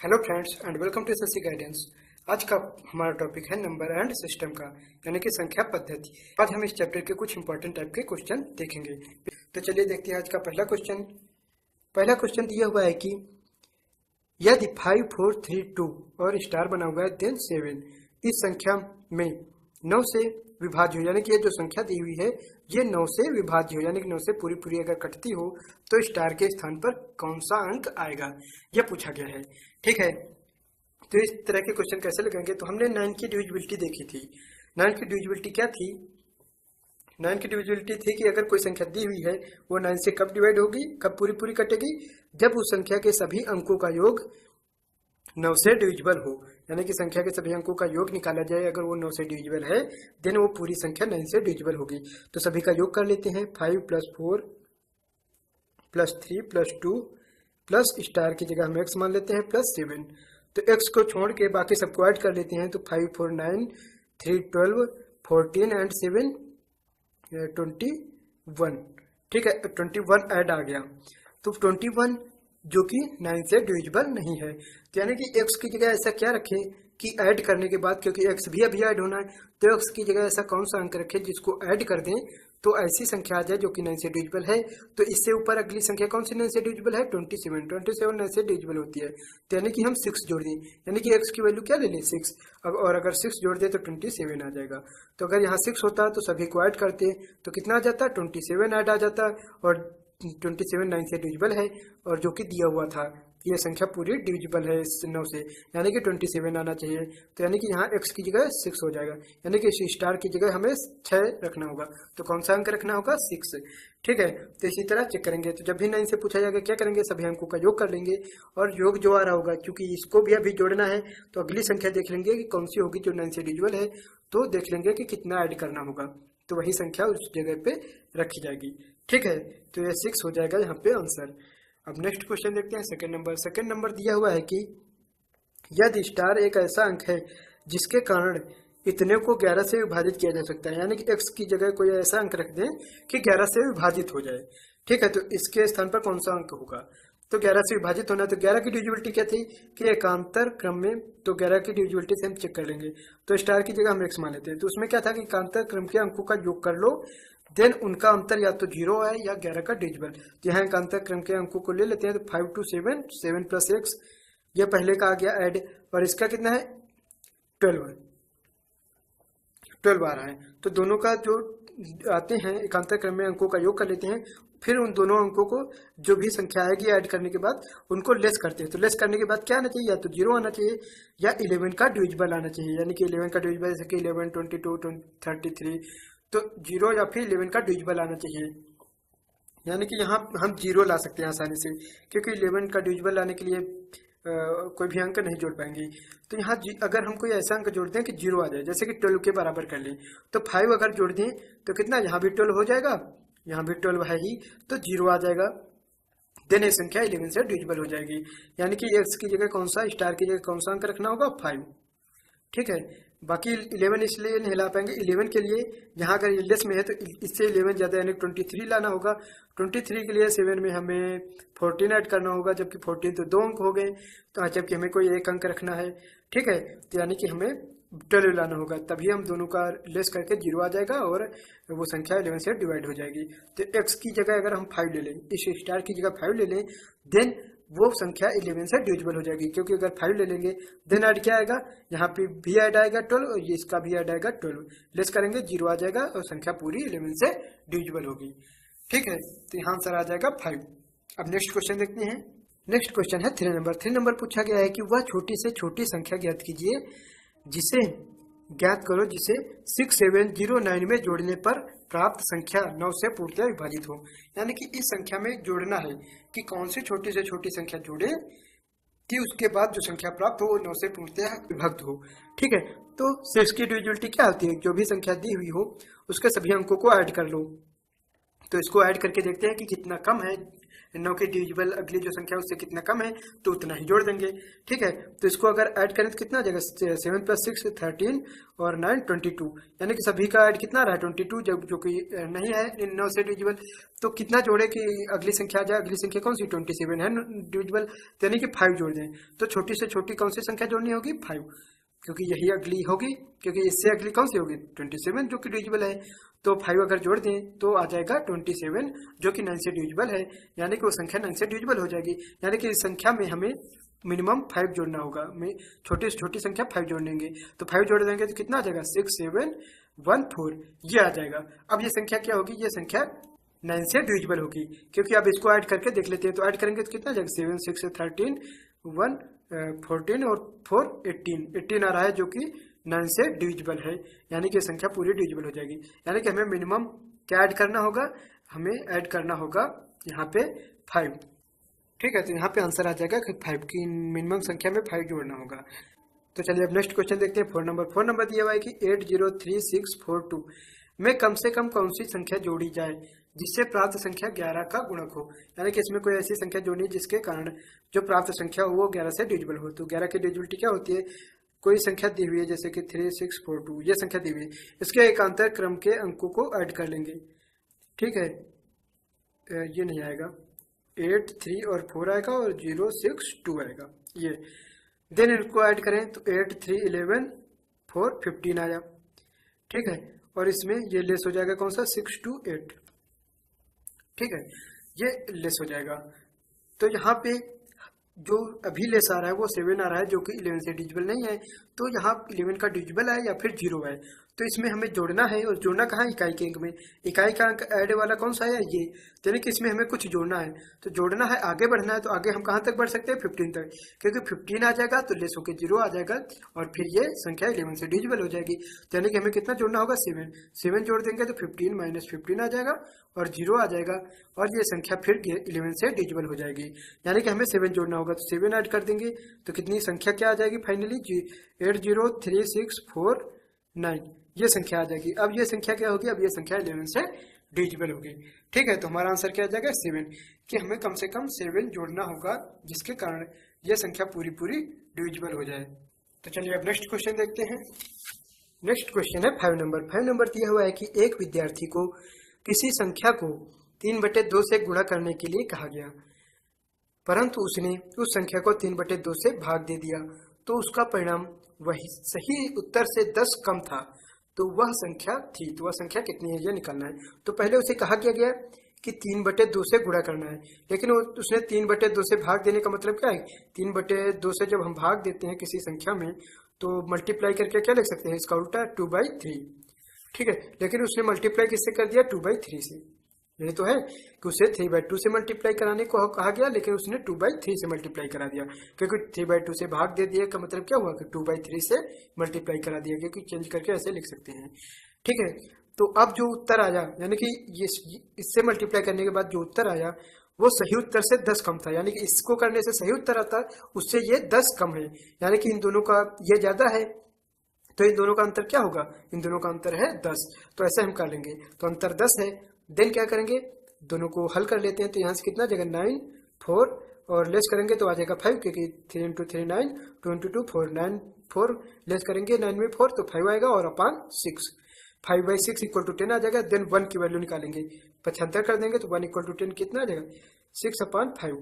Hello friends and welcome to SSC guidance. आज का हमारा टॉपिक है नंबर एंड सिस्टम का, यानी कि संख्या पद्धति। आज हम इस चैप्टर के कुछ इंपॉर्टेंट टाइप के क्वेश्चन देखेंगे। तो चलिए देखते हैं आज का पहला क्वेश्चन। पहला क्वेश्चन दिया हुआ है कि यदि 5 4 3 2 और स्टार बना हुआ है देन 7 इस संख्या में 9 से विभाज्य हो, यानी कि ये जो संख्या दी हुई है ये 9 से विभाज्य हो, यानी कि 9 से पूरी पूरी अगर कटती हो तो स्टार के स्थान पर कौन सा अंक आएगा, यह पूछा गया है। ठीक है, तो इस तरह के क्वेश्चन कैसे लगाएंगे। तो हमने 9 की डिविजिबिलिटी देखी थी। 9 की डिविजिबिलिटी क्या थी? 9 की डिविजिबिलिटी थी कि अगर कोई संख्या दी हुई है वो 9 से कब डिवाइड होगी, कब पूरी पूरी कटेगी, जब उस संख्या के सभी अंकों का योग 9 से डिविजिबल हो, यानी कि संख्या के सभी अंकों का योग निकाला जाए, अगर वो 9 से डिविजिबल है देन वो पूरी संख्या 9 से डिविजिबल होगी। तो सभी का योग कर लेते हैं। 5 + 4 + 3 + 2 प्लस स्टार की जगह हम x मान लेते हैं +7। तो x को छोड़ के बाकी सबको ऐड कर लेते हैं। तो 5 4 9 3 12 14 एंड 7 21। ठीक है, 21 ऐड आ गया। तो 21 जो कि 9 से डिविजिबल नहीं है, तो यानी कि x की जगह ऐसा क्या रखें कि ऐड करने के बाद, क्योंकि x भी अभी ऐड होना है, तो x की जगह ऐसा कौन सा अंक रखें जिसको ऐड कर दें तो ऐसी संख्या आ जाए जो कि 9 से डिविजिबल है। तो इससे ऊपर अगली संख्या कौन सी 9 से डिविजिबल है? 27। 27 9 से डिविजिबल होती है, तो यानी कि हम 6 जोड़ दें, यानी कि x की वैल्यू क्या ले लें 6, और अगर 6 जोड़ दें तो 27 आ जाएगा। तो अगर यहाँ 6 होता तो सभी को ऐड करते तो कितना आ जाता? 27 ऐड आ जाता, और 27 9 से डिविजिबल है, और जो कि दिया हुआ था ये संख्या पूरी डिविजिबल है इस 9 से, यानी कि 27 आना चाहिए। तो यानी कि यहाँ x की जगह 6 हो जाएगा, यानी कि स्टार की जगह हमें 6 रखना होगा। तो कौन सा अंक रखना होगा? 6। ठीक है, तो इसी तरह चेक करेंगे। तो जब भी 9 से पूछा जाएगा क्या करेंगे, सभी अंकों का योग कर लेंगे, और योग जो आ रहा होगा, क्योंकि इसको भी अभी जोड़ना है तो अगली संख्या देख लेंगे कि कौन सी होगी जो 9 से डिविजिबल है, तो देख लेंगे कि कितना ऐड करना होगा, तो वही संख्या उस जगह पे रखी जाएगी। ठीक है, तो ये 6 हो जाएगा यहाँ पे आंसर। अब नेक्स्ट क्वेश्चन देखते हैं। सेकंड नंबर दिया हुआ है कि यदि स्टार एक ऐसा अंक है जिसके कारण इतने को 11 से विभाजित किया जा सकता है, यानी कि x की जगह कोई ऐसा अंक रख दें कि 11 से विभाजित हो जाए। ठीक है, तो इसके स्थान पर कौन सा अंक होगा? तो 11 से विभाजित होना, तो 11 की डिविजिबिलिटी क्या थी कि एकांतर क्रम में, तो 11 की डिविजिबिलिटी से हम चेक कर लेंगे। तो स्टार की जगह हम x मान लेते हैं, तो उसमें क्या था कि एकांतर क्रम के अंकों का योग कर लो, देन उनका अंतर या तो 0 है या 11 का डिविजिबल। तो यहाँ एकांतर क्रम के अंकों को ले लेते हैं। तो 5 2 7 7 + x, ये पहले का आ गया ऐड, और इसका कितना है 12 आ रहा है। तो दोनों का जो आते हैं एकांतर क्रम में अंकों का योग कर लेते हैं, फिर उन दोनों अंकों को जो भी संख्या आएगी ऐड करने के बाद उनको लेस करते हैं। तो लेस करने के बाद क्या आना चाहिए, या तो 0 आना चाहिए या 11 का डिविजिबल आना चाहिए, यानी कि 11 का डिविजिबल, जैसे कि 11 22 33, तो 0 या फिर 11 का डिविजिबल आना चाहिए। यानी कि यहाँ हम 0 ला सकते हैं आसानी से, क्योंकि 11 का डिविजिबल लाने के लिए कोई भी अंक नहीं जोड़ पाएंगे। तो यहाँ अगर हम कोई ऐसा अंक जोड़ दें कि 0 आ जाए, जैसे कि 12 के बराबर कर लें, तो 5 अगर जोड़ दें तो कितना, यहाँ भी 12 हो जाएगा, यहाँ भी 12 है ही, तो 0 आ जाएगा, देन ये संख्या 11 से डिविजिबल हो जाएगी। यानी कि x की जगह कौन सा, स्टार की जगह कौन सा अंक रखना होगा? 5। ठीक है, बाकी 11 इसलिए नहीं ला पाएंगे। 11 के लिए यहाँ अगर लेस में है तो इससे 11 ज़्यादा, यानी 23 लाना होगा। 23 के लिए 7 में हमें 14 ऐड करना होगा, जबकि 14 तो 2 अंक हो गए, तो जबकि हमें कोई एक अंक रखना है। ठीक है, तो यानी कि हमें 12 लाना होगा, तभी हम दोनों का लेस करके 0 आ जाएगा और वो संख्या 11 से डिवाइड हो जाएगी। तो x की जगह अगर हम 5 ले लें, इस स्टार की जगह 5 ले लें, देन वो संख्या 11 से डिविजिबल हो जाएगी, क्योंकि अगर 5 ले लेंगे देन ऐड क्या आएगा, यहाँ पे भी ऐड आएगा 12, और ये इसका भी ऐड आएगा 12, लेस करेंगे 0 आ जाएगा और संख्या पूरी 11 से डिविजिबल होगी। ठीक है, तो यहाँ आंसर आ जाएगा 5। अब नेक्स्ट क्वेश्चन देखते हैं। नेक्स्ट क्वेश्चन है 3 नंबर पूछा गया है कि वह छोटी से छोटी संख्या ज्ञात कीजिए जिसे ज्ञात करो जिसे 6709 में जोड़ने पर प्राप्त संख्या 9 से पूर्णतः विभाजित हो। यानी कि इस संख्या में जोड़ना है कि कौन सी छोटी से छोटी संख्या जोड़े कि उसके बाद जो संख्या प्राप्त हो वो 9 से पूर्णतः विभक्त हो। ठीक है, तो इसकी डिविजिबिलिटी क्या होती है, जो भी संख्या दी हुई हो उसके सभी अंकों को ऐड कर लो। तो इसको ऐड करके देखते हैं कि कितना कम है, 9 के डिविजिबल अगली जो संख्या है उससे कितना कम है, तो उतना ही जोड़ देंगे। ठीक है, तो इसको अगर ऐड करें तो कितना आ जाएगा, 7 + 6 13 और 9 22, यानी कि सभी का ऐड कितना रहा है 22, जब जो कि नहीं है इन 9 से डिविजिबल। तो कितना जोड़े कि अगली संख्या आ जाए, अगली संख्या कौन सी 27 है डिविजिबल, यानी कि 5 जोड़ दें। तो छोटी से छोटी कौन सी संख्या जोड़नी होगी, 5, क्योंकि यही अगली होगी, क्योंकि इससे अगली कौन सी होगी 27 जो कि डिविजिबल है। तो 5 अगर जोड़ दें तो आ जाएगा 27 जो कि 9 से डिविजिबल है, यानी कि वो संख्या 9 से डिविजिबल हो जाएगी। यानी कि इस संख्या में हमें मिनिमम 5 जोड़ना होगा, छोटी से छोटी संख्या 5 जोड़ देंगे। तो 5 जोड़ देंगे तो कितना आ जाएगा 6 7 1 4, ये आ जाएगा। अब ये संख्या क्या होगी, ये संख्या 9 से डिविजिबल होगी, क्योंकि अब इसको ऐड करके देख लेते हैं। तो ऐड करेंगे तो कितना आ जाएगा 7 6 13 1 14 और 4 18 आ रहा है, जो कि 9 से डिविजिबल है, यानी कि संख्या पूरी डिविजिबल हो जाएगी। यानी कि हमें मिनिमम क्या ऐड करना होगा, हमें ऐड करना होगा यहाँ पे 5। ठीक है, तो यहाँ पे आंसर आ जाएगा कि 5 की मिनिमम संख्या में 5 जोड़ना होगा। तो चलिए अब नेक्स्ट क्वेश्चन देखते हैं। 4 नंबर दिया हुआ है कि 803 642 में कम से कम कौन सी संख्या जोड़ी जाए जिससे प्राप्त संख्या 11 का गुणक हो। यानी कि इसमें कोई ऐसी संख्या जोड़नी जिसके कारण जो प्राप्त संख्या हो वो 11 से डिविजिबल हो। तो 11 की डिविजिबिलिटी क्या होती है, कोई संख्या दी हुई है जैसे कि 3 6 4 2, ये संख्या दी हुई है, इसके एकांतर क्रम के अंकों को ऐड कर लेंगे। ठीक है, ये नहीं आएगा, 8 3 और 4 आएगा और 0 6 2 आएगा ये। देन इनको ऐड करें तो 8 3 11 4 15 आया। ठीक है, और इसमें ये लेस हो जाएगा कौन सा 6 2 8। ठीक है, ये लेस हो जाएगा। तो यहाँ पे जो अभी लेस आ रहा है वो 7 आ रहा है, जो कि 11 से डिविजिबल नहीं है। तो यहाँ 11 का डिविजिबल है या फिर 0 है, तो इसमें हमें जोड़ना है। और जोड़ना कहाँ, इकाई के अंक में। इकाई का अंक ऐड वाला कौन सा है, ये। यानी कि इसमें हमें कुछ जोड़ना है, तो जोड़ना है, आगे बढ़ना है। तो आगे हम कहाँ तक बढ़ सकते हैं, 15 तक, क्योंकि 15 आ जाएगा तो लेस होकर 0 आ जाएगा और फिर ये संख्या 11 से डिविजिबल हो जाएगी। तो यानी कि हमें कितना जोड़ना होगा, 7 जोड़ देंगे तो 15 - 15 आ जाएगा और 0 आ जाएगा, और ये संख्या फिर 11 से डिविजिबल हो जाएगी। यानी कि हमें 7 जोड़ना होगा, तो 7 ऐड कर देंगे तो कितनी संख्या क्या आ जाएगी फाइनली, 803 649, ये संख्या आ जाएगी। अब ये संख्या क्या होगी, अब ये संख्या 11 से डिविजिबल होगी। ठीक है, तो हमारा आंसर क्या आ जाएगा 7, कि हमें कम से कम 7 जोड़ना होगा जिसके कारण ये संख्या पूरी डिविजिबल हो जाए। तो चलिए अब नेक्स्ट क्वेश्चन देखते हैं। नेक्स्ट क्वेश्चन है 5 नंबर दिया हुआ है कि एक विद्यार्थी को किसी संख्या को 3/2 से गुणा करने के लिए कहा गया, परंतु उसने उस संख्या को 3/2 से भाग दे दिया, तो उसका परिणाम वही सही उत्तर से 10 कम था, तो वह संख्या थी। तो वह संख्या कितनी है, यह निकालना है। तो पहले उसे कहा गया कि 3/2 से गुणा करना है, लेकिन उसने 3/2 से भाग देने का मतलब क्या है, 3/2 से जब हम भाग देते हैं किसी संख्या में तो मल्टीप्लाई करके क्या लिख सकते हैं, इसका उल्टा 2/3। ठीक है, लेकिन उसने मल्टीप्लाई किससे कर दिया, 2/3 से। यही तो है कि उसे 3/2 से मल्टीप्लाई कराने को कहा गया, लेकिन उसने 2/3 से मल्टीप्लाई करा दिया, क्योंकि 3/2 से भाग दे दिया का मतलब क्या हुआ कि 2/3 से मल्टीप्लाई करा दिया, क्योंकि चेंज करके ऐसे लिख सकते हैं। ठीक है, तो अब जो उत्तर आया, यानी कि ये इससे मल्टीप्लाई करने के बाद जो उत्तर आया वो सही उत्तर से 10 कम था। यानी कि इसको करने से सही उत्तर आता, उससे ये 10 कम है, यानी कि इन दोनों का ये ज्यादा है, तो इन दोनों का अंतर क्या होगा, इन दोनों का अंतर है 10। तो ऐसे हम कर लेंगे, तो अंतर 10 है। देन क्या करेंगे, दोनों को हल कर लेते हैं। तो यहाँ से कितना जाएगा 9 4 और लेस करेंगे तो आ जाएगा 5, क्योंकि 3 × 3 9, 2 × 2 4, 9 4 लेस करेंगे 9 में 4 तो 5 आएगा, और अपान 6, 5/6 = 10 आ जाएगा। देन 1 की वैल्यू निकालेंगे, 75 कर देंगे तो 1 = 10 कितना आ जाएगा 6/5,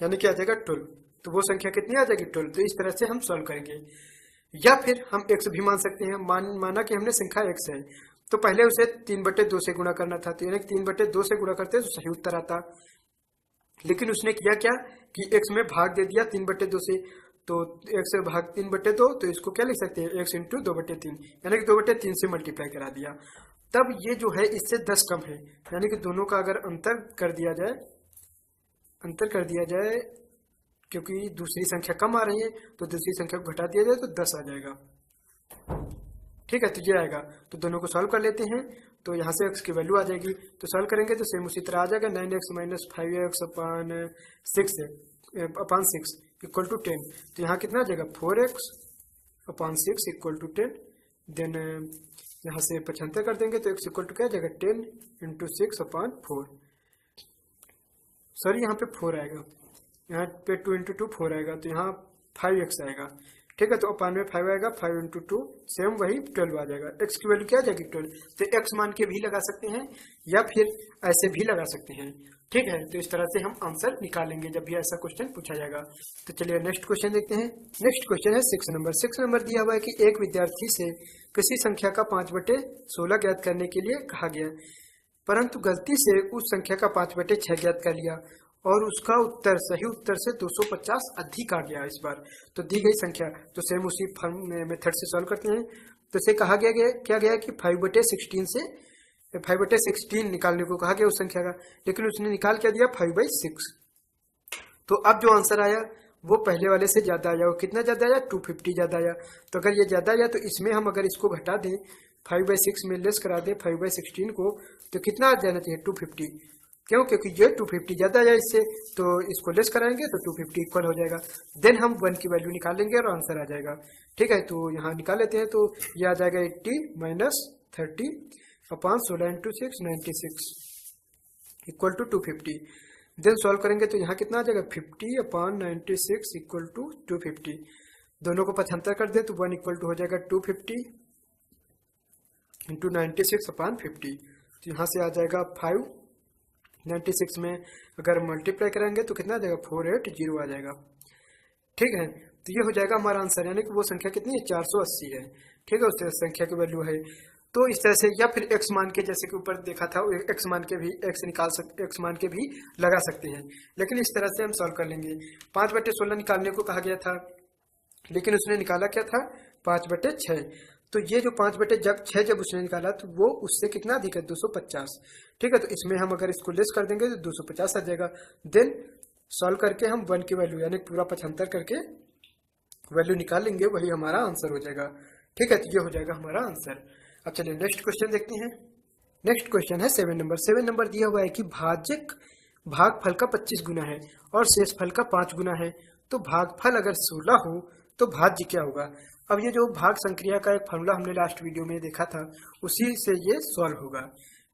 यानी कि आ जाएगा 12। तो वो संख्या कितनी आ जाएगी 12। तो इस तरह से हम सॉल्व करेंगे, या फिर हम x भी मान सकते हैं। माना कि हमने संख्या x है, तो पहले उसे 3/2 से गुणा करना था, तो यानी 3/2 से गुणा करते तो सही उत्तर आता, लेकिन उसने किया क्या कि x में भाग दे दिया 3/2 से। तो x से भाग 3/2, तो इसको क्या लिख सकते हैं, x × 2/3, यानी कि 2/3 से मल्टीप्लाई करा दिया। तब ये जो है इससे 10 कम है, यानी कि दोनों का अगर अंतर कर दिया जाए, क्योंकि दूसरी संख्या कम आ रही है तो दूसरी संख्या को घटा दिया जाए तो 10 आ जाएगा। ठीक है, तो ये आएगा। तो दोनों को सॉल्व कर लेते हैं, तो यहाँ से x की वैल्यू आ जाएगी। तो सॉल्व करेंगे तो सेम उसी तरह आ जाएगा, 9x - 5x अपान 6 = 10। तो यहाँ कितना आ जाएगा 4x/6 = 10। देन यहाँ से 75 कर देंगे तो x इक्वल टू क्या आ जाएगा 10 इंटू 6/4। सॉरी यहाँ पे 4 आएगा, यहाँ पे 2 इंटू 2 4 आएगा, तो यहाँ 5x आएगा। ठीक है, तो अपान में 5 आएगा, 5 इंटू 2 सेम वही 12 आ जाएगा। x की वैल्यू क्या आ जाएगी 12, तो x मान के भी लगा सकते हैं या फिर ऐसे भी लगा सकते हैं। ठीक है, तो इस तरह से हम आंसर निकालेंगे जब भी ऐसा क्वेश्चन पूछा जाएगा। तो चलिए नेक्स्ट क्वेश्चन देखते हैं। नेक्स्ट क्वेश्चन है 6 नंबर। 6 नंबर दिया हुआ है कि एक विद्यार्थी से किसी संख्या का 5/16 ज्ञात करने के लिए कहा गया, परंतु गलती से उस संख्या का 5/6 ज्ञात कर लिया और उसका उत्तर सही उत्तर से 250 अधिक आ गया। इस बार तो दी गई संख्या, तो सेम उसी मेथड से सॉल्व करते हैं। तो इसे कहा गया क्या गया कि 5/16 से 5/16 निकालने को कहा गया उस संख्या का, लेकिन उसने निकाल क्या दिया 5/6। तो अब जो आंसर आया वो पहले वाले से ज्यादा आया। वो कितना ज्यादा आया 250 ज्यादा आया। तो अगर ये ज्यादा आया तो इसमें हम अगर इसको घटा दें 5/6 में लेस करा दें 5/16 को, तो कितना आ जाना चाहिए 250। क्यों, क्योंकि ये 250 ज्यादा आया इससे, तो इसको लेस कराएंगे तो 250 इक्वल हो जाएगा। देन हम 1 की वैल्यू निकालेंगे और आंसर आ जाएगा। ठीक है, तो यहाँ निकाल लेते हैं। तो ये आ जाएगा 80 minus 30/16 into 6 96 equal to 250। Then solve करेंगे तो यहाँ कितना आ जाएगा 50/96 इक्वल टू 250। दोनों को 75 कर दे तो 1 इक्वल टू हो जाएगा 250 इंटू 96/50। तो यहाँ से आ जाएगा 5। 96 में अगर मल्टीप्लाई करेंगे तो कितना आ जाएगा 480 आ जाएगा। ठीक है, तो ये हो जाएगा हमारा आंसर, यानी कि वो संख्या कितनी है 480 है। ठीक है, उस संख्या की वैल्यू है। तो इस तरह से, या फिर x मान के जैसे कि ऊपर देखा था x मान के भी x मान के भी लगा सकते हैं, लेकिन इस तरह से हम सॉल्व कर लेंगे। 5/16 निकालने को कहा गया था, लेकिन उसने निकाला क्या था 5/6। तो ये जो 5/6 जब उसने निकाला तो वो उससे कितना अधिक है 250। ठीक है, तो इसमें हम अगर इसको लेस कर देंगे तो 250 आ जाएगा। देन सॉल्व करके हम 1 की वैल्यू यानी पूरा 75 करके वैल्यू निकाल लेंगे, वही हमारा आंसर हो जाएगा। ठीक है, तो ये हो जाएगा हमारा आंसर। अब चलिए नेक्स्ट क्वेश्चन देखते हैं। नेक्स्ट क्वेश्चन है 7 नंबर। 7 नंबर दिया हुआ है कि भाज्यक भागफल का 25 गुना है और शेषफल का 5 गुना है, तो भागफल अगर 16 हो तो भाज्य क्या होगा। अब ये जो भाग संक्रिया का एक फॉर्मूला हमने लास्ट वीडियो में देखा था, उसी से ये सॉल्व होगा।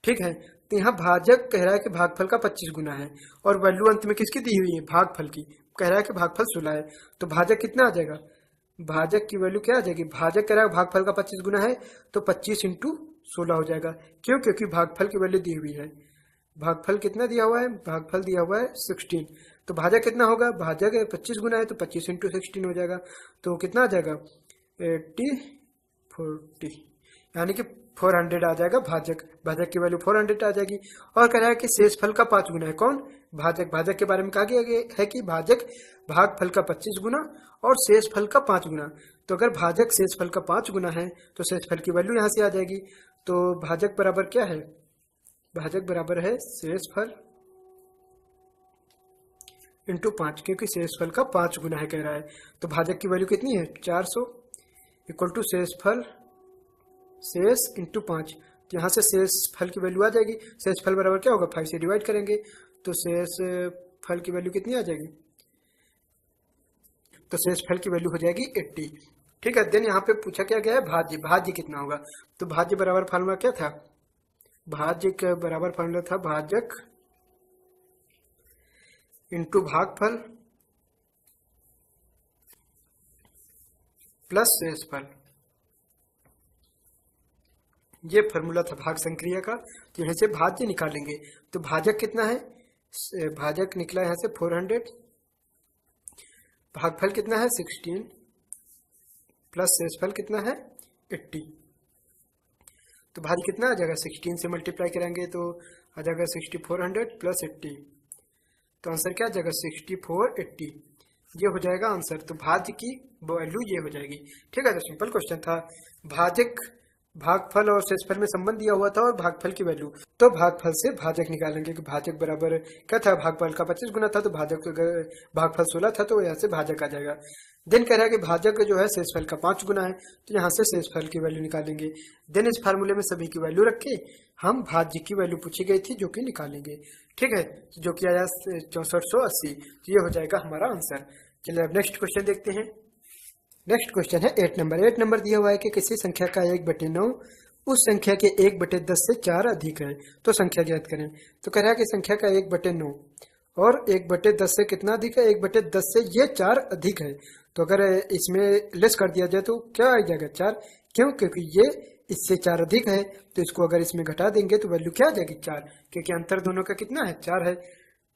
ठीक है, तो यहाँ भाजक कह रहा है कि भागफल का 25 गुना है और वैल्यू अंत में किसकी दी हुई है भागफल की, कह रहा है कि भागफल 16 है। तो भाजक कितना आ जाएगा, भाजक की वैल्यू क्या आ जाएगी, भाजक कह रहा है भागफल का 25 गुना है तो 25 इंटू 16 हो जाएगा। क्यों, क्योंकि भागफल की वैल्यू दी हुई है। भागफल कितना दिया हुआ है, भागफल दिया हुआ है 16। तो भाजक कितना होगा, भाजक 25 गुना है तो 25 इंटू 16 हो जाएगा। तो कितना आ जाएगा 40 यानी कि 400 आ जाएगा भाजक। भाजक की वैल्यू 400 आ जाएगी। और कह रहा है कि शेषफल का 5 गुना है, कौन भाजक। भाजक के बारे में कहा गया है कि भाजक भागफल का 25 गुना और शेषफल का 5 गुना। तो अगर भाजक शेषफल का 5 गुना है तो शेषफल की वैल्यू यहाँ से आ जाएगी। तो भाजक बराबर क्या है, भाजक बराबर है शेषफल इंटू 5, क्योंकि शेषफल का 5 गुना है कह रहा है। तो भाजक की वैल्यू कितनी है 400 इक्वल टू शेषफल शेष इंटू 5। तो यहाँ से शेषफल की वैल्यू आ जाएगी। शेषफल बराबर क्या होगा 5 से डिवाइड करेंगे तो शेषफल की वैल्यू कितनी आ जाएगी, तो शेषफल की वैल्यू हो जाएगी 80। ठीक है, देन यहाँ पे पूछा क्या गया है भाज्य, भाज्य कितना होगा। तो भाज्य बराबर फार्मूला क्या था, भाज्य के बराबर फार्मूला था भाजक इंटू भागफल प्लस शेषफल, ये फार्मूला था भाग संक्रिया का। तो यहाँ से भाज्य निकालेंगे तो भाजक कितना है, भाजक निकला यहाँ से 400, भागफल कितना है 16 प्लस शेषफल कितना है 80। तो भाज्य कितना आ जाएगा 16 से मल्टीप्लाई करेंगे तो आ जाएगा 6400 प्लस 80। तो आंसर क्या आ जाएगा 6480, ये हो जाएगा आंसर। तो भाज्य की वैल्यू ये हो जाएगी। ठीक है, तो सिंपल क्वेश्चन था। भाजक भागफल और शेषफल में संबंध दिया हुआ था और भागफल की वैल्यू, तो भागफल से भाजक निकालेंगे कि भाजक बराबर क्या था, भागफल का 25 गुना था तो भाजक अगर भागफल 16 था तो यहाँ से भाजक आ जाएगा। देन कह रहा है कि भाजक जो है शेषफल का 5 गुना है, तो यहाँ से शेषफल की वैल्यू निकालेंगे। देन इस फार्मूले में सभी की वैल्यू रख के हम भाज्य की वैल्यू पूछी गई थी जो कि निकालेंगे। ठीक है, जो कि आया 6480, तो ये हो जाएगा हमारा आंसर। चलिए अब नेक्स्ट क्वेश्चन देखते हैं। नेक्स्ट क्वेश्चन है 8 नंबर। 8 नंबर दिया हुआ है कि किसी संख्या का 1/9 उस संख्या के 1/10 से 4 अधिक है तो संख्या ज्ञात करें। तो कह रहा है कि संख्या का 1/9 और 1/10 से कितना अधिक है, 1/10 से ये 4 अधिक है। तो अगर इसमें लेस कर दिया जाए तो क्या आ जाएगा 4, क्यों, क्योंकि ये इससे 4 अधिक है। तो इसको अगर इसमें घटा देंगे तो वैल्यू क्या आ जाएगी 4, क्योंकि अंतर दोनों का कितना है 4 है।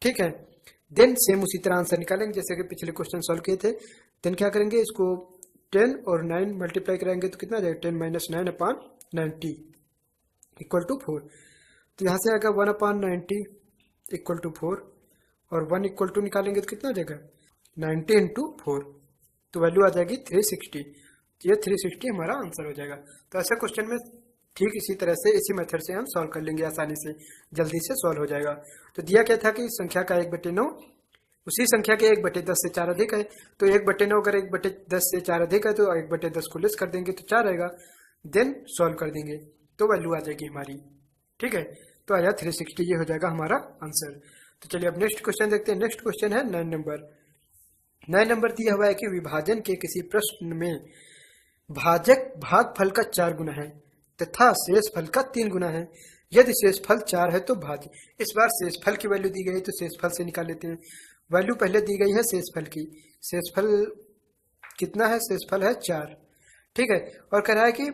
ठीक है, देन सेम उसी तरह आंसर निकालेंगे जैसे कि पिछले क्वेश्चन सॉल्व किए थे। देन क्या करेंगे, इसको 10 और 9 मल्टीप्लाई कराएंगे तो कितना आ जाएगा 10 - 9/90 इक्वल टू 4। तो यहाँ से आएगा 1/90 इक्वल टू 4 और 1 इक्वल टू निकालेंगे तो कितना आ जाएगा 90 × 4, तो वैल्यू आ जाएगी 360। ये 360 हमारा आंसर हो जाएगा। तो ऐसे क्वेश्चन में ठीक इसी तरह से इसी मेथड से हम सॉल्व कर लेंगे, आसानी से जल्दी से सॉल्व हो जाएगा। तो दिया क्या था कि संख्या का 1/9 उसी संख्या के 1/10 से 4 अधिक है। तो 1/9 अगर 1/10 से 4 अधिक है तो 1/10 को लेस कर देंगे तो 4 आएगा। देन सॉल्व कर देंगे तो वैल्यू आ जाएगी हमारी। ठीक है, तो आया 360, ये हो जाएगा हमारा आंसर। तो चलिए अब नेक्स्ट क्वेश्चन देखते हैं। नेक्स्ट क्वेश्चन है 9 नंबर। 9 नंबर दिया हुआ है कि विभाजन के किसी प्रश्न में भाजक भागफल का 4 गुना है तथा शेषफल का 3 गुना है। यदि शेषफल 4 है तो भाज्य। इस बार शेषफल की वैल्यू दी गई है तो शेषफल से निकाल लेते हैं। वैल्यू पहले दी गई है शेषफल की, शेषफल कितना है, शेषफल है 4। ठीक है, और कह रहा है कि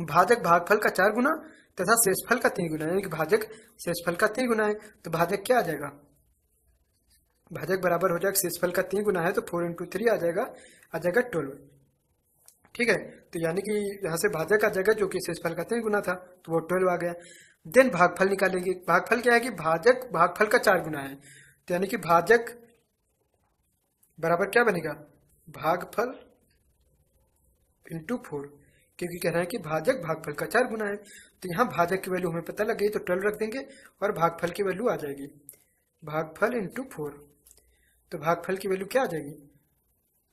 भाजक भागफल का 4 गुना तथा शेषफल का 3 गुना, यानी कि भाजक शेषफल का 3 गुना है। तो भाजक क्या आ जाएगा, भाजक बराबर हो जाएगा शेषफल का 3 गुना है तो 4 × 3 आ जाएगा 12। ठीक है, तो यानी कि यहाँ से भाजक आ जाएगा जो कि शेषफल का 3 गुना था तो वो 12 आ गया। देन भागफल निकालेंगे। भागफल क्या है कि भाजक भागफल का 4 गुना है, तो यानी कि भाजक बराबर क्या बनेगा, भागफल × 4, क्योंकि कह रहे हैं कि भाजक भागफल का 4 गुना है। तो यहाँ भाजक की वैल्यू हमें पता लग गई तो 12 रख देंगे और भागफल की वैल्यू आ जाएगी भागफल × 4। तो भागफल की वैल्यू क्या आ जाएगी,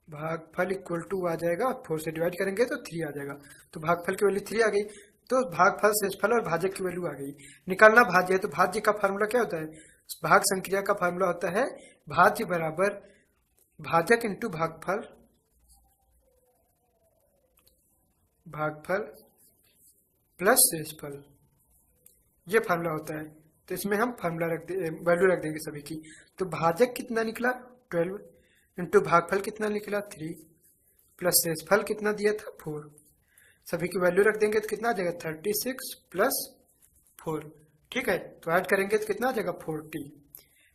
भागफल इक्वल टू आ जाएगा 4 से डिवाइड करेंगे तो 3 आ जाएगा। तो भागफल की वैल्यू 3 आ गई। तो भागफल शेषफल और भाजक की वैल्यू आ गई। निकालना भाज्य है तो भाज्य का फार्मूला क्या होता है, भाग संक्रिया का फार्मूला होता है भाज्य बराबर भाजक × भागफल, भागफल प्लस शेषफल, ये फार्मूला होता है। तो इसमें हम फार्मूला वैल्यू रख देंगे सभी की। तो भाजक कितना निकला 12 × भागफल कितना निकला 3 प्लस शेषफल कितना दिया था 4, सभी की वैल्यू रख देंगे तो कितना आ जाएगा 36 + 4। ठीक है, तो ऐड करेंगे तो कितना आ जाएगा 40।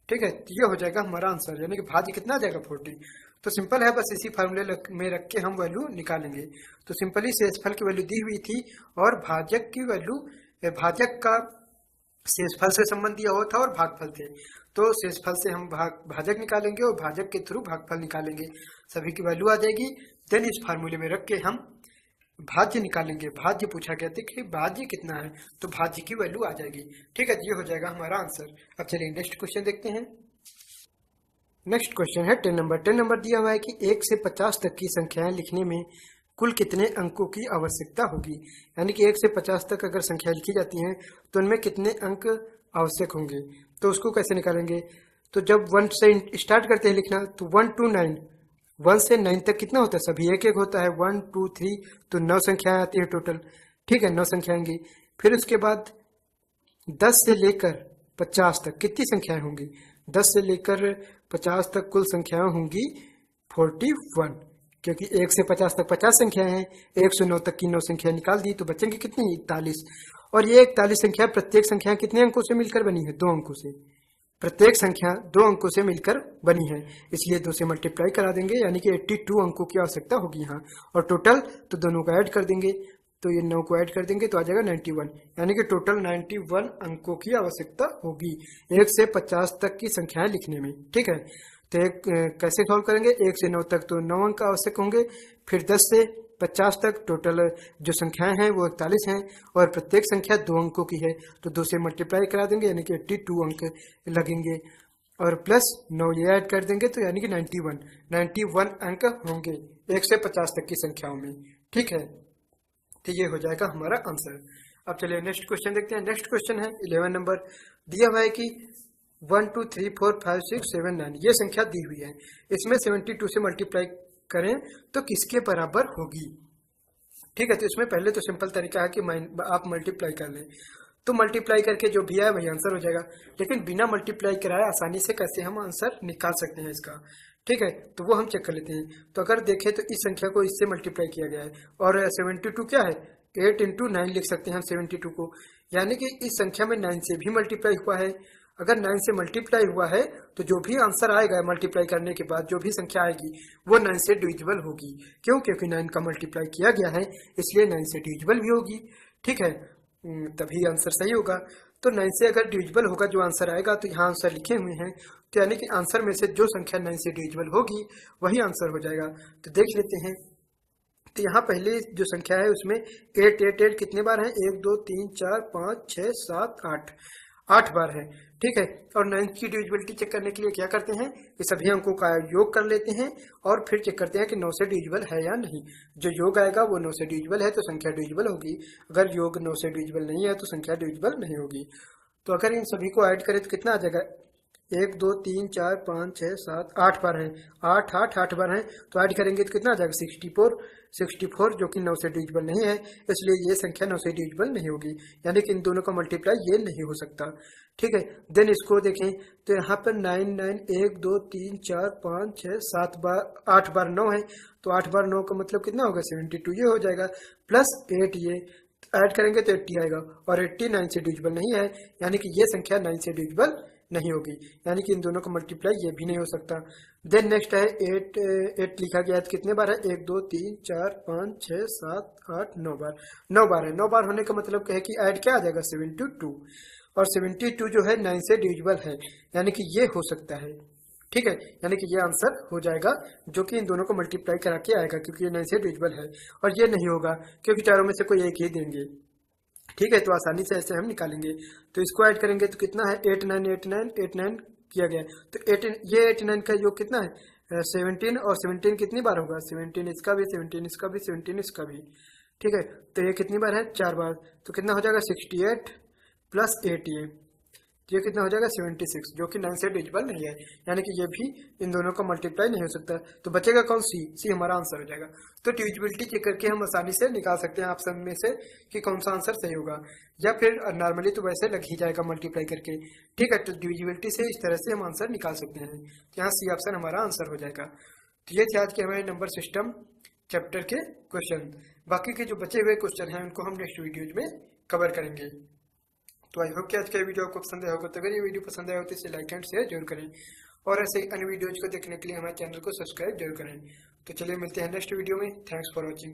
ठीक है, तो ये हो जाएगा हमारा आंसर, यानी कि भाज्य कितना आ जाएगा 40। तो सिंपल है, बस इसी फार्मूले में रख के हम वैल्यू निकालेंगे। तो सिंपली शेषफल की वैल्यू दी हुई थी और भाजक की वैल्यू, भाजक का शेषफल से संबंध दिया हुआ था और भागफल थे, तो शेषफल से हम भाजक निकालेंगे और भाजक के थ्रू भागफल निकालेंगे, सभी की वैल्यू आ जाएगी। देन इस फार्मूले में रख के हम भाज्य निकालेंगे। भाज्य पूछा गया था कि भाज्य कितना है, तो भाज्य की वैल्यू आ जाएगी। ठीक है, ये हो जाएगा हमारा आंसर। अब चलिए नेक्स्ट क्वेश्चन देखते हैं। नेक्स्ट क्वेश्चन है 10 नंबर। 10 नंबर दिया हुआ है कि 1 से 50 तक की संख्याएं लिखने में कुल कितने अंकों की आवश्यकता होगी, यानी कि 1 से 50 तक अगर संख्या लिखी जाती हैं तो उनमें कितने अंक आवश्यक होंगे। तो उसको कैसे निकालेंगे, तो जब 1 से स्टार्ट करते हैं लिखना तो 1 to 9, 1 से 9 तक कितना होता है, सभी एक एक होता है, 1 2 3, तो 9 संख्याएं आती है टोटल। ठीक है, 9 संख्याएं आएंगी। फिर उसके बाद 10 से लेकर 50 तक कितनी संख्याएं होंगी, 10 से लेकर 50 तक कुल संख्याएं होंगी 41, क्योंकि 1 से 50 तक 50 संख्याएं हैं, 1 से 9 तक की 9 संख्या निकाल दी तो बचेंगे कितनी 41। और ये 41 संख्या, प्रत्येक संख्या कितने अंकों से मिलकर बनी है, 2 अंकों से। प्रत्येक संख्या 2 अंकों से मिलकर बनी है, इसलिए 2 से मल्टीप्लाई करा देंगे, यानी कि 82 अंकों की आवश्यकता होगी यहाँ। और टोटल तो दोनों को ऐड कर देंगे, तो ये 9 को ऐड कर देंगे तो आ जाएगा 91, यानी कि टोटल 91 अंकों की आवश्यकता होगी 1 से 50 तक की संख्याएं लिखने में। ठीक है, तो कैसे सॉल्व करेंगे, 1 से 9 तक तो 9 अंक आवश्यक होंगे, फिर 10 से 50 तक टोटल जो संख्याएं हैं वो 41 हैं और प्रत्येक संख्या 2 अंकों की है, तो 2 से मल्टीप्लाई करा देंगे, यानी कि 82 अंक लगेंगे और प्लस 9 ये ऐड कर देंगे तो यानी कि 91 अंक होंगे 1 से 50 तक की संख्याओं में। ठीक है, तो ये हो जाएगा हमारा आंसर। अब चलिए नेक्स्ट क्वेश्चन देखते हैं। नेक्स्ट क्वेश्चन है 11 नंबर। दिया हुआ है कि 1 2 3 4 5 6 7 9 ये संख्या दी हुई है, इसमें 72 से मल्टीप्लाई करें तो किसके बराबर होगी। ठीक है, तो इसमें पहले तो सिंपल तरीका है कि आप मल्टीप्लाई कर लें, तो मल्टीप्लाई करके जो भी आए वही आंसर हो जाएगा। लेकिन बिना मल्टीप्लाई कराए आसानी से कैसे हम आंसर निकाल सकते हैं इसका, ठीक है, तो वो हम चेक कर लेते हैं। तो अगर देखें तो इस संख्या को इससे मल्टीप्लाई किया गया है, और 72 क्या है, 8 इंटू 9 लिख सकते हैं हम 72 को, यानी कि इस संख्या में 9 से भी मल्टीप्लाई हुआ है। अगर 9 से मल्टीप्लाई हुआ है तो जो भी आंसर आएगा मल्टीप्लाई करने के बाद जो भी संख्या आएगी वो 9 से डिविजिबल होगी। क्यों? क्योंकि 9 का मल्टीप्लाई किया गया है, इसलिए 9 से डिविजिबल भी होगी, ठीक है, तभी आंसर सही होगा। तो 9 से अगर डिविजिबल होगा जो आंसर आएगा, तो यहाँ आंसर लिखे हुए हैं, तो यानी कि आंसर में से जो संख्या 9 से डिविजिबल होगी वही आंसर हो जाएगा। तो देख लेते हैं, तो यहाँ पहले जो संख्या है उसमें 8 8 8 कितने बार है, 1 2 3 4 5 6 7 8, 8 बार है, ठीक है। और 9 की डिविजिबिलिटी चेक करने के लिए क्या करते हैं, ये सभी अंकों का योग कर लेते हैं और फिर चेक करते हैं कि 9 से डिविजिबल है या नहीं। जो योग आएगा वो 9 से डिविजिबल है तो संख्या डिविजिबल होगी, अगर योग 9 से डिविजिबल नहीं है तो संख्या डिविजिबल नहीं होगी। तो अगर इन सभी को ऐड करें तो कितना आ जाएगा, 1 2 3 4 5 6 7 8 बार है, 8 8 8 बार है, तो ऐड करेंगे तो कितना आ जाएगा 64, जो कि 9 से डिविजिबल नहीं है, इसलिए ये संख्या 9 से डिविजिबल नहीं होगी, यानी कि इन दोनों का मल्टीप्लाई ये नहीं हो सकता, ठीक है। देन इसको देखें तो यहाँ पर 9 9 1 2 3 4 5 6 7 बार, 8 बार 9 है, तो 8 बार 9 का मतलब कितना होगा 72, ये हो जाएगा, प्लस 8 ये ऐड करेंगे तो 80 आएगा, और 80 9 से डिविजिबल नहीं है, यानी कि ये संख्या 9 से डिविजिबल नहीं होगी, यानी कि इन दोनों का मल्टीप्लाई ये भी नहीं हो सकता। देन नेक्स्ट है 8 लिखा गया है, तो कितने बार है, 1 2 3 4 5 6 7 8 9 बार, 9 बार है। 9 बार होने का मतलब क्या है कि ऐड क्या आ जाएगा 72, और 72 जो है 9 से डिविजिबल है, यानी कि ये हो सकता है, ठीक है, यानी कि ये आंसर हो जाएगा, जो कि इन दोनों को मल्टीप्लाई करा के आएगा, क्योंकि ये 9 से डिविजिबल है, और ये नहीं होगा क्योंकि चारों में से कोई एक ही देंगे, ठीक है। तो आसानी से ऐसे हम निकालेंगे, तो इसको ऐड करेंगे तो कितना है, 8 9 8 9 8 9 किया गया, तो 8 ये 89 का योग कितना है 17, और 17 कितनी बार होगा, 17 इसका भी, 17 इसका भी, 17 इसका भी, ठीक है। तो ये कितनी बार है, 4 बार, तो कितना हो जाएगा 68 प्लस 8, ये कितना हो जाएगा 76, जो कि 9 से डिविजिबल नहीं है, यानी कि ये भी इन दोनों का मल्टीप्लाई नहीं हो सकता। तो बचेगा कौन, सी हमारा आंसर हो जाएगा। तो डिविजिबिलिटी चेक करके हम आसानी से निकाल सकते हैं ऑप्शन में से कि कौन सा आंसर सही होगा, या फिर नॉर्मली तो वैसे लग ही जाएगा मल्टीप्लाई करके, ठीक है। तो डिविजिबिलिटी से इस तरह से हम आंसर निकाल सकते हैं, यहाँ सी ऑप्शन हमारा आंसर हो जाएगा। तो ये थे आज के हमारे नंबर सिस्टम चैप्टर के क्वेश्चन। बाकी के जो बचे हुए क्वेश्चन हैं उनको हम नेक्स्ट वीडियोज में कवर करेंगे। तो आई होप कि आज का वीडियो आपको पसंद आया होगा, तो अगर ये वीडियो पसंद आया हो तो इसे लाइक एंड शेयर जरूर करें, और ऐसे अन्य वीडियोज को देखने के लिए हमारे चैनल को सब्सक्राइब जरूर करें। तो चलिए मिलते हैं नेक्स्ट वीडियो में, थैंक्स फॉर वॉचिंग।